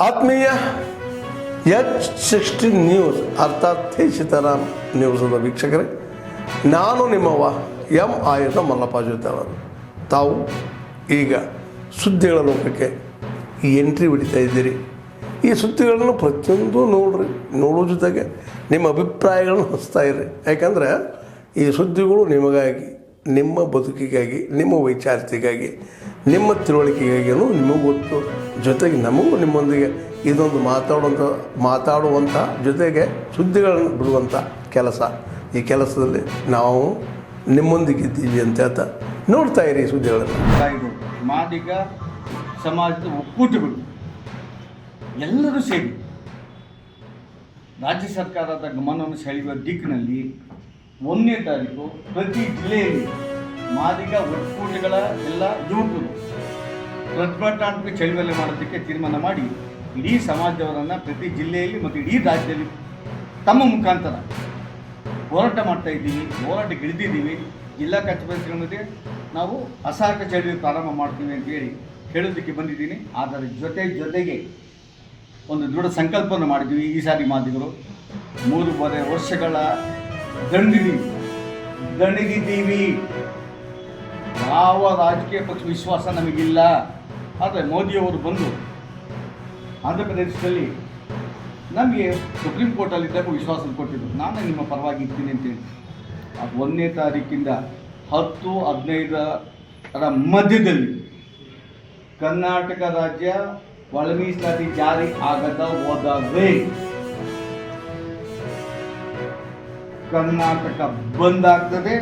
ಆತ್ಮೀಯ H60 news ಅರ್ಥಾತ್ ಸೀತಾರಾಮ್ ನ್ಯೂಸದ ವೀಕ್ಷಕರೇ, ನಾನು ನಿಮ್ಮವ ಎಂ ಆಯುಧ ಮಲ್ಲಪ್ಪ ಜೊತೆ ಅವರು. ತಾವು ಈಗ ಸುದ್ದಿಗಳ ಲೋಕಕ್ಕೆ ಎಂಟ್ರಿ ಹೊಡಿತಾ ಇದ್ದೀರಿ. ಈ ಸುದ್ದಿಗಳನ್ನು ಪ್ರತಿಯೊಂದು ನೋಡೋ ಜೊತೆಗೆ ನಿಮ್ಮ ಅಭಿಪ್ರಾಯಗಳನ್ನು ಹಚ್ತಾ ಇರ್ರಿ. ಯಾಕಂದರೆ ಈ ಸುದ್ದಿಗಳು ನಿಮಗಾಗಿ, ನಿಮ್ಮ ಬದುಕಿಗಾಗಿ, ನಿಮ್ಮ ವೈಚಾರಿಕೆಗಾಗಿ, ನಿಮ್ಮ ತಿಳುವಳಿಕೆಗಾಗಿಯೂ ನಿಮಗೂ ಗೊತ್ತು. ಜೊತೆಗೆ ನಮಗೂ ನಿಮ್ಮೊಂದಿಗೆ ಇದೊಂದು ಮಾತಾಡುವಂಥ ಜೊತೆಗೆ ಸುದ್ದಿಗಳನ್ನು ಬಿಡುವಂಥ ಕೆಲಸ. ಈ ಕೆಲಸದಲ್ಲಿ ನಾವು ನಿಮ್ಮೊಂದಿಗಿದ್ದೀವಿ ಅಂತ ಹೇಳ್ತಾ ನೋಡ್ತಾ ಇರಿ ಈ ಸುದ್ದಿಗಳನ್ನು. ಮಾದಿಗ ಸಮಾಜದ ಒಕ್ಕೂಟಗಳು ಎಲ್ಲರೂ ಸೇರಿ ರಾಜ್ಯ ಸರ್ಕಾರದ ಗಮನವನ್ನು ಸೆಳೆಯುವ ದಿಕ್ಕಿನಲ್ಲಿ 1ನೇ ತಾರೀಕು ಪ್ರತಿ ಜಿಲ್ಲೆಯಲ್ಲಿ ಮಾದಿಗ ಒಕ್ಕೂಟಗಳ ಎಲ್ಲ ಯುವಕರು ಪ್ರತಿಭಟನಾತ್ಮಕ ಚಳುವಳಿ ಮಾಡೋದಕ್ಕೆ ತೀರ್ಮಾನ ಮಾಡಿ ಇಡೀ ಸಮಾಜದವರನ್ನು ಪ್ರತಿ ಜಿಲ್ಲೆಯಲ್ಲಿ ಮತ್ತು ಇಡೀ ರಾಜ್ಯದಲ್ಲಿ ತಮ್ಮ ಮುಖಾಂತರ ಹೋರಾಟ ಮಾಡ್ತಾ ಇದ್ದೀವಿ, ಹೋರಾಟಕ್ಕೆ ಇಳಿದಿದ್ದೀವಿ. ಜಿಲ್ಲಾ ಕಚೇರಿಗಳಿಗೆ ನಾವು ಅಸಹಕ ಚಳುವಳಿ ಪ್ರಾರಂಭ ಮಾಡ್ತೀವಿ ಅಂತೇಳಿ ಹೇಳೋದಕ್ಕೆ ಬಂದಿದ್ದೀನಿ. ಆದರೆ ಜೊತೆಗೆ ಒಂದು ದೃಢ ಸಂಕಲ್ಪವನ್ನು ಮಾಡಿದ್ದೀವಿ. ಈ ಸಾರಿ ಮಾದಿಗರು 3.5 ವರ್ಷಗಳ ದಣಿದಿದ್ದೀವಿ. ಯಾವ ರಾಜಕೀಯ ಪಕ್ಷ ವಿಶ್ವಾಸ ನಮಗಿಲ್ಲ. ಆದರೆ ಮೋದಿಯವರು ಬಂದು ಆಂಧ್ರ ಪ್ರದೇಶದಲ್ಲಿ ನಮಗೆ ಸುಪ್ರೀಂ ಕೋರ್ಟಲ್ಲಿದ್ದಾಗ ವಿಶ್ವಾಸ ಕೊಟ್ಟಿದ್ದು, ನಾನು ನಿಮ್ಮ ಪರವಾಗಿ ಇರ್ತೀನಿ ಅಂತೇಳಿ. ಅದು 1ನೇ ತಾರೀಕಿಂದ 10-15ರ ಮಧ್ಯದಲ್ಲಿ ಕರ್ನಾಟಕ ರಾಜ್ಯ ಒಳ ಮೀಸಲಾತಿ ಜಾರಿ ಆಗದ ಹೋದರೆ ಕರ್ನಾಟಕ ಬಂದ್ ಆಗ್ತದೆ.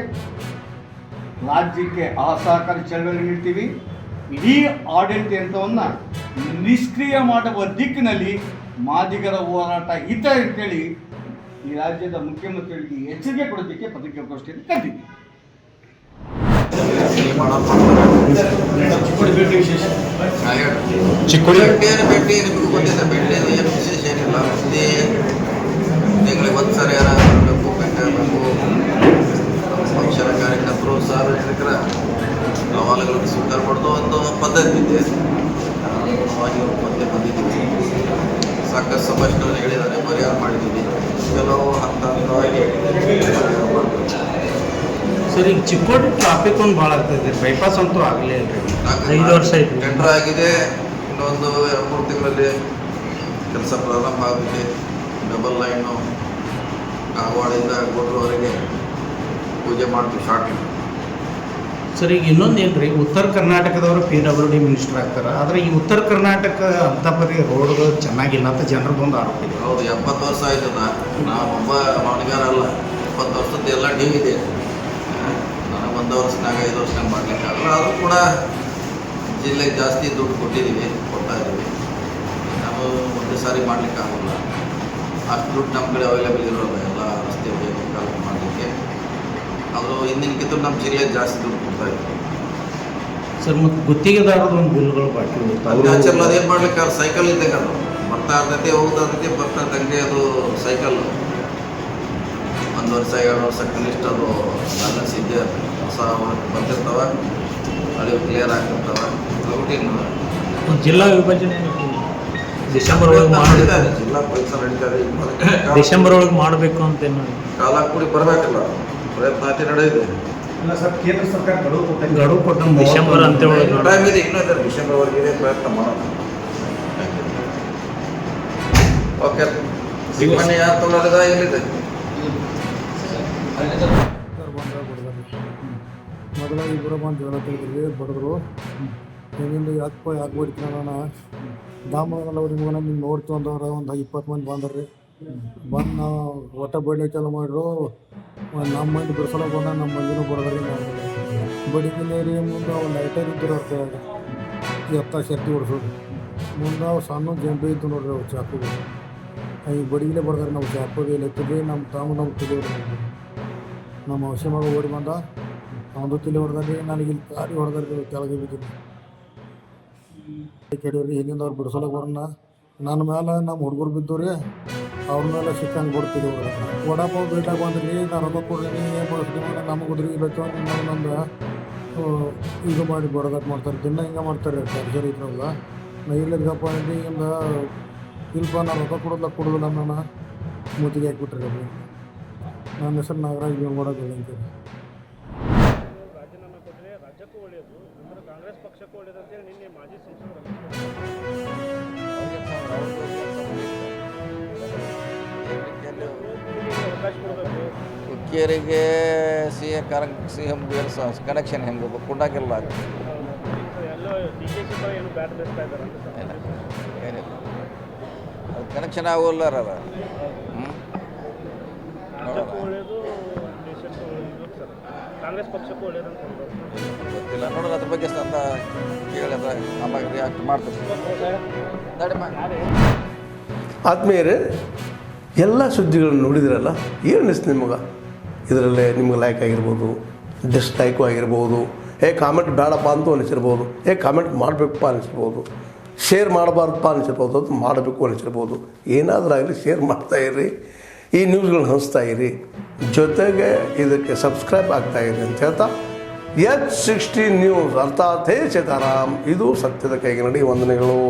ರಾಜ್ಯಕ್ಕೆ ಅಸಹಕಾರಿ ಚಳವಳಿ ನೀಡ್ತೀವಿ. ಇಡೀ ಆಡಳಿತ ಯಂತ್ರವನ್ನು ನಿಷ್ಕ್ರಿಯ ಮಾಡುವ ದಿಕ್ಕಿನಲ್ಲಿ ಮಾದಿಗರ ಹೋರಾಟ ಇದೆ ಅಂತೇಳಿ ಈ ರಾಜ್ಯದ ಮುಖ್ಯಮಂತ್ರಿಗಳಿಗೆ ಎಚ್ಚರಿಕೆ ಕೊಡೋದಕ್ಕೆ ಪತ್ರಿಕಾಗೋಷ್ಠಿಯಲ್ಲಿ ಕರೆದಿದ್ದೀವಿ. ಚಿಕ್ಕೋಡಿ ಭೇಟಿ ನಿಮಗೂ ಬಂದಿದ್ದ ಭೇಟಿ ಏನು ವಿಶೇಷ ಏನಿಲ್ಲ. ತಿಂಗಳಿಗೆ ಒಂದು ಸರಿ ಯಾರಾಗಬೇಕು, ಭೇಟಿ ಆಗಬೇಕು. ಪಕ್ಷದ ಕಾರ್ಯಕರ್ತರು, ಸಾರ್ವಜನಿಕರ ಅಹವಾಲುಗಳನ್ನು ಸ್ವೀಕಾರ ಮಾಡೋದು ಒಂದು ಪದ್ಧತಿ ಇದೆ. ಮತ್ತೆ ಬಂದಿದ್ದೀವಿ, ಸಾಕಷ್ಟು ಸಮಸ್ಯೆಗಳನ್ನು ಹೇಳಿದ್ದಾರೆ, ಪರಿಹಾರ ಮಾಡಿದ್ದೀವಿ. ಕೆಲವು ಹಂತವಾಗಿ ಸರ್, ಈಗ ಚಿಕ್ಕೋಡಿ ಟ್ರಾಫಿಕ್ ಒಂದು ಭಾಳ ಆಗ್ತದೆ. ಬೈಪಾಸ್ ಅಂತೂ ಆಗಲೇ ಇಲ್ಲ. 5 ವರ್ಷ ಆಯಿತು, ಟೆಂಡರ್ ಆಗಿದೆ. ಇನ್ನೊಂದು 2-3 ತಿಂಗಳಲ್ಲಿ ಕೆಲಸ ಪ್ರಾರಂಭ ಆಗುತ್ತೆ. ಡಬಲ್ ಲೈನು ಕಾಗವಾಡಿಂದ ಗೋಡ್ರವರೆಗೆ ಪೂಜೆ ಮಾಡ್ತೀವಿ, ಶಾರ್ಟ್. ಸರ್, ಈಗ ಇನ್ನೊಂದು ಏನು ರೀ, ಉತ್ತರ ಕರ್ನಾಟಕದವರು PWD ಮಿನಿಸ್ಟರ್ ಆಗ್ತಾರೆ. ಆದರೆ ಈ ಉತ್ತರ ಕರ್ನಾಟಕ ಅಂಥಪರಿ ರೋಡ್ಗಳು ಚೆನ್ನಾಗಿಲ್ಲ ಅಂತ ಜನರು ಬಂದು ಆರೋಪ ಇದೆ. ಹೌದು, 70 ವರ್ಷ ಆಯ್ತದ. ನಾವೊಬ್ಬ ಮಾವನಿಗಾರ ಅಲ್ಲ, 20 ವರ್ಷದ ಎಲ್ಲ ಡ್ಯೂ ಇದೆ. ನನಗೆ 1 ವರ್ಷನಾಗ 5 ವರ್ಷನಾಗ ಮಾಡಲಿಕ್ಕೆ ಆಗಲ್ಲ. ಆದರೂ ಕೂಡ ಜಿಲ್ಲೆಗೆ ಜಾಸ್ತಿ ದುಡ್ಡು ಕೊಡ್ತಾ ಇದ್ದೀವಿ. ನಾವು ಒಂದೇ ಸಾರಿ ಮಾಡಲಿಕ್ಕೆ ಆಗೋಲ್ಲ. ಅಷ್ಟು ದುಡ್ಡು ನಮ್ಮ ಕಡೆ ಅವೈಲೇಬಲ್ ಇರೋಲ್ಲ ಎಲ್ಲ ರಸ್ತೆ ಮಾಡಲಿಕ್ಕೆ. ಅವರು ಹಿಂದಿನಕ್ಕಿಂತ ನಮ್ಮ ಜಿಲ್ಲೆಗೆ ಜಾಸ್ತಿ ದುಡ್ಡು ಕೊಡ್ತಾ ಇದ್ದೀವಿ. ಸರ್, ಮತ್ತು ಗುತ್ತಿಗೆದಾರರು ಒಂದು ಬಿಲ್ಗಳು ಬಾಕಿ ಅದೇನು ಮಾಡ್ಲಿಕ್ಕೆ ಅವ್ರು ಸೈಕಲ್ ಇದ್ದಾಗ ಅದು ಬರ್ತಾ ಇರ್ತೈತಿ, ಹೋಗ್ತಾ ಇರ್ತೈತಿ, ಬರ್ತಾ ಇದ್ದಂಗೆ ಅದು ಸೈಕಲ್ 1 ವರ್ಷ 2 ವರ್ಷ ಕನಿಷ್ಠ ಅದು ಬ್ಯಾಲೆನ್ಸ್ ಇದ್ದೇ ಇರ್ತದೆ. ಹೊಸ ಬಂದಿರ್ತಾವ, ಅಲ್ಲಿ ಕ್ಲಿಯರ್ ಆಗ್ತಿರ್ತಾವ. ರೂಟೀನ್ ಜಿಲ್ಲಾ ವಿಭಜನೆ ಡಿಸೆಂಬರ್ ಒಳಗೆ ಮಾಡಿದ್ದಾರೆ. ಜಿಲ್ಲಾ ಪರೀಕ್ಷೆ ನಡೀತಾರೆ. ಡಿಸೆಂಬರ್ ಒಳಗೆ ಮಾಡಬೇಕು ಅಂತ ಕಾಲ ಕೂಡಿ ಬರಬೇಕಲ್ಲ, ಪ್ರಯತ್ನ ಅತಿ ನಡೆದಿದೆ. ಇಲ್ಲ ಸರ್, ಕೇಂದ್ರ ಸರ್ಕಾರ ಗಡುವು ಕೊಟ್ಟು ಡಿಸೆಂಬರ್ ಅಂತ ಟೈಮ್ ಇದೆ, ಇನ್ನೂ ಇದೆ. ಡಿಸೆಂಬರ್ವರೆಗೆ ಪ್ರಯತ್ನ ಮಾಡೋಣ. ಓಕೆ, ಸಿಬ್ಬಂದಿ ಯಾರು ತೊಗೊಳ್ಳೋದ ಎಲ್ಲಿದೆ? ಮೊದಲ ಇಬ್ಬರು ಬಂದು ಜಗಳ ತೆಗೆದ್ರಿ, ಬಡಿದ್ರು. ಏನಿಂದ ಯಾಕೆ ಹೊಡಿತೀನಿ ನಾನು ದಾಮಲ್ಲ ಅವ್ರಿಗೆ ಮಗನ ನೀವು ನೋಡ್ತು ಅಂದವ್ರು ಒಂದು 20 ಮಂದಿ ಬಂದ್ರಿ. ಬಂದು ನಾವು ಒಟ್ಟ ಬಡ್ಲಿ ಚಾಲು ಮಾಡಿದ್ರು. ನಮ್ಮ ಮಂದಿ ಬಿಡಿಸಲ ಬಂದ, ನಮ್ಮ ಮಂದಿನೂ ಬಡದ್ರಿ. ಬಡಿಗೆ ರೀ ಮುಂದೆ ಅವ್ರು ಲೈಟರ್ ಇದ್ದರು ಅವ್ರ ಎತ್ತ ಶಕ್ತಿ ಹೊಡ್ಸೋದು. ಮುಂದೆ ಅವು ಸಣ್ಣ ಜಂಬೆ ಇದ್ದು ನೋಡ್ರಿ, ಅವು ಚಾಕುಗಳು ಈಗ ಬಡಿಗಿಲೇ ಬಡ್ದಾರೆ. ನಾವು ಚಾಕುಗೆ ಎತ್ತಿದ್ವಿ. ನಮ್ಮ ನಮ್ಗೆ ತಿಳಿ ಹೊಡೆದ್ರಿ. ನಮ್ಮ ಔಷಧಿ ಮಗ ಓಡಿ ಬಂದ, ಅವನು ತಿಳಿ ಹೊಡೆದ್ರಿ. ನನಗೆ ಇಲ್ಲಿ ಗಾಡಿ ಹೊಡೆದ್ರಿ, ಕೆಳಗೆ ಬಿದ್ದಿರಿ. ಕೆಡವ್ರಿ ಹಿಂದಿಂದ ಅವ್ರು ಬಿಡಿಸೋಕೆ ಬರೋಣ. ನನ್ನ ಮೇಲೆ ನಮ್ಮ ಹುಡುಗರು ಬಿದ್ದು ರೀ, ಅವ್ರ ಮೇಲೆ ಸಿಕ್ಕಂಗೆ ಕೊಡ್ತೀವಿ. ವಡಾಪಾವ್ ಬೇಟಾಗಿ ಬಂದ್ರಿ, ನಾನು ರೊಕ್ಕ ಕೊಡ್ರಿ, ಏನು ಬಳಸ್ತೀನಿ ನಮಗೆ ಉದ್ರಿ ಇಲ್ಲತ್ತು ನಮ್ದು ಇದು ಮಾಡಿ ಬಡದಾಟ ಮಾಡ್ತಾರೆ. ದಿನ ಹಿಂಗೆ ಮಾಡ್ತಾರೆ. ಚಾರ್ಜರ್ ಇದ್ರಲ್ಲ ನಾ ಇಲ್ಲದಪ್ಪ ಅಂದರೆ ಹಿಂಗೆ ಇಲ್ಪ ನಾನು ರೊಕ್ಕ ಕೊಡೋದಿಲ್ಲ ನನ್ನ ಮೂತಿಗೆ ಹಾಕ್ಬಿಟ್ರಿ ಅದು. ನನ್ನ ಹೆಸರು ನಾಗರಾಜ್ ಬೇಂಗೋಡ ಅಂತೇಳಿ. ರಾಜೀನಾಮೆ ಕೊಟ್ಟರೆ ರಾಜ್ಯಕ್ಕೂ ಒಳ್ಳೆಯದು, ಅಂದ್ರೆ ಕಾಂಗ್ರೆಸ್ ಪಕ್ಷಕ್ಕೂ ಒಳ್ಳೆಯದು ಅಂತೇಳಿ ನಿನ್ನೆ ಮಾಜಿ ಸಂಸದರು ಅವಕಾಶ ಕೊಡಬೇಕು. ಹುಕ್ಕೇರಿಗೆ ಸಿ ಎಂ ಕನೆಕ್ಷನ್ ಹೆಂಗೆ ಕೊಡಾಕಿಲ್ಲ. ಎಲ್ಲೋ ಡಿ ಕೆ ಶಿ ಏನು ಬ್ಯಾಟ್ ಬೆಸ್ತಾ ಇದ್ದಾರೆ ಅಂತ ಸರ್. ಏನಿಲ್ಲ, ಅದು ಕನೆಕ್ಷನ್ ಆಗೋಲ್ಲ ಅದ. ರಾಜ್ಯಕ್ಕೂ ಒಳ್ಳೆಯದು, ದೇಶಕ್ಕೂ ಒಳ್ಳೆಯದು ಸರ್, ಕಾಂಗ್ರೆಸ್ ಪಕ್ಷಕ್ಕೂ ಒಳ್ಳೆಯದು ಅಂತ ಗೊತ್ತಿಲ್ಲ, ನೋಡೋಣ ಅದ್ರ ಬಗ್ಗೆ ಅಂತ ಕೇಳಿದ್ರೆ ಆವಾಗ ರಿಯಾಕ್ಟ್ ಮಾಡ್ತೀವಿ. ಆತ್ಮೀಯರೇ, ಎಲ್ಲ ಸುದ್ದಿಗಳನ್ನು ನೋಡಿದ್ರಲ್ಲ, ಏನು ಅನಿಸ್ತು ನಿಮಗೆ? ಇದರಲ್ಲೇ ನಿಮ್ಗೆ ಲೈಕ್ ಆಗಿರ್ಬೋದು, ಡಿಸ್ಲೈಕು ಆಗಿರ್ಬೋದು, ಕಾಮೆಂಟ್ ಬೇಡಪ್ಪ ಅಂತೂ ಅನಿಸಿರ್ಬೋದು, ಕಾಮೆಂಟ್ ಮಾಡಬೇಕಪ್ಪ ಅನಿಸಿರ್ಬೋದು, ಶೇರ್ ಮಾಡಬಾರ್ದಪ್ಪ ಅನಿಸಿರ್ಬೋದು, ಅದು ಮಾಡಬೇಕು ಅನಿಸಿರ್ಬೋದು. ಏನಾದರೂ ಆಗಲಿ ಶೇರ್ ಮಾಡ್ತಾಯಿರಿ, ಈ ನ್ಯೂಸ್ಗಳನ್ನ ಹಂಚ್ತಾ ಇರಿ, ಜೊತೆಗೆ ಇದಕ್ಕೆ ಸಬ್ಸ್ಕ್ರೈಬ್ ಆಗ್ತಾಯಿರಿ ಅಂತ ಹೇಳ್ತಾ H16 ನ್ಯೂಸ್ ಅರ್ಥಾತ್ ಹೇ ಸೀತಾರಾಮ್, ಇದು ಸತ್ಯದ ಕೈಗೆ ನಡಿ. ವಂದನೆಗಳು.